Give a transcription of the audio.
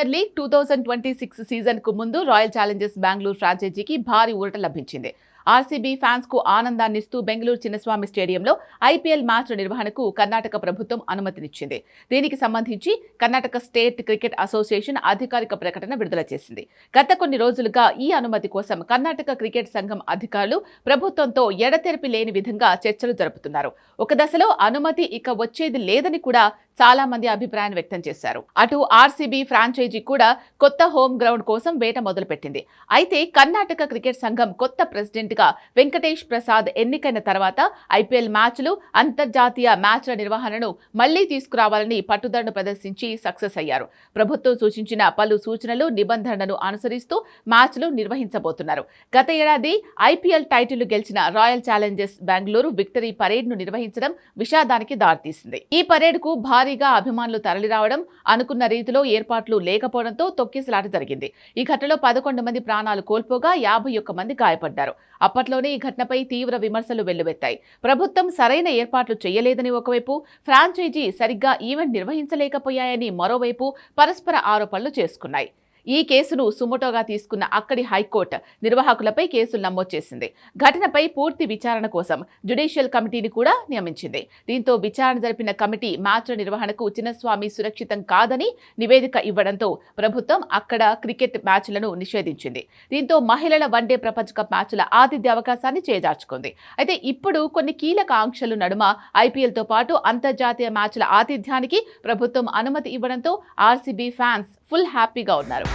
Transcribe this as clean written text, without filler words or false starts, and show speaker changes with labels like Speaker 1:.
Speaker 1: Premier league 2026 season కు ముందు royal Challengers Bengaluru ఫ్రాంచైజీకి భారీ ఊరట లభించింది. ఆర్సీబీ ఫ్యాన్స్ కు ఆనందాన్నిస్తూ బెంగళూరు చిన్నస్వామి స్టేడియంలో ఐపీఎల్ మ్యాచ్ల నిర్వహణకు కర్ణాటక ప్రభుత్వం అనుమతినిచ్చింది. దీనికి సంబంధించి కర్ణాటక స్టేట్ క్రికెట్ అసోసియేషన్ అధికారిక ప్రకటన విడుదల చేసింది. గత కొన్ని రోజులుగా ఈ అనుమతి కోసం కర్ణాటక క్రికెట్ సంఘం అధికారులు ప్రభుత్వంతో ఎడతెరిపి లేని విధంగా చర్చలు జరుపుతున్నారు. ఒక దశలో అనుమతి ఇక వచ్చేది లేదని కూడా చాలా మంది అభిప్రాయాన్ని వ్యక్తం చేశారు. అటు ఆర్సీబీ ఫ్రాంచైజీ కూడా కొత్త హోమ్ గ్రౌండ్ కోసం వేట మొదలుపెట్టింది. అయితే కర్ణాటక క్రికెట్ సంఘం కొత్త ప్రెసిడెంట్ గా వెంకటేష్ ప్రసాద్ ఎన్నికైన తర్వాత ఐపీఎల్ మ్యాచ్లు, అంతర్జాతీయ మ్యాచ్ల నిర్వహణను మళ్లీ తీసుకురావాలని పట్టుదలను ప్రదర్శించి సక్సెస్ అయ్యారు. ప్రభుత్వం సూచించిన పలు సూచనలు, నిబంధనలను అనుసరిస్తూ మ్యాచ్లు నిర్వహించబోతున్నారు. గత ఏడాది ఐపీఎల్ టైటిల్ గెలిచిన royal Challengers Bengaluru victory parade ను నిర్వహించడం విషాదానికి దారితీసింది. ఈ పరేడ్ కు భారీగా అభిమానులు తరలిరావడం, అనుకున్న రీతిలో ఏర్పాట్లు లేకపోవడంతో తొక్కిసలాట జరిగింది. ఈ ఘటనలో 11 మంది ప్రాణాలు కోల్పోగా 51 మంది గాయపడ్డారు. అప్పట్లోనే ఈ ఘటనపై తీవ్ర విమర్శలు వెల్లువెత్తాయి. ప్రభుత్వం సరైన ఏర్పాట్లు చేయలేదని ఒకవైపు, ఫ్రాంచైజీ సరిగ్గా ఈవెంట్ నిర్వహించలేకపోయాయని మరోవైపు పరస్పర ఆరోపణలు చేసుకున్నాయి. ఈ కేసును సుమోటోగా తీసుకున్న అక్కడి హైకోర్టు నిర్వాహకులపై కేసులు నమోదు చేసింది. ఘటనపై పూర్తి విచారణ కోసం జ్యుడిషియల్ కమిటీని కూడా నియమించింది. దీంతో విచారణ జరిపిన కమిటీ మ్యాచ్ల నిర్వహణకు చిన్నస్వామి సురక్షితం కాదని నివేదిక ఇవ్వడంతో ప్రభుత్వం అక్కడ క్రికెట్ మ్యాచ్లను నిషేధించింది. దీంతో మహిళల వన్డే ప్రపంచ కప్ మ్యాచ్ల ఆతిథ్య అవకాశాన్ని చేజార్చుకుంది. అయితే ఇప్పుడు కొన్ని కీలక ఆంక్షలు నడుమ ఐపీఎల్తో పాటు అంతర్జాతీయ మ్యాచ్ల ఆతిథ్యానికి ప్రభుత్వం అనుమతి ఇవ్వడంతో ఆర్సీబీ ఫ్యాన్స్ ఫుల్ హ్యాపీగా ఉన్నారు.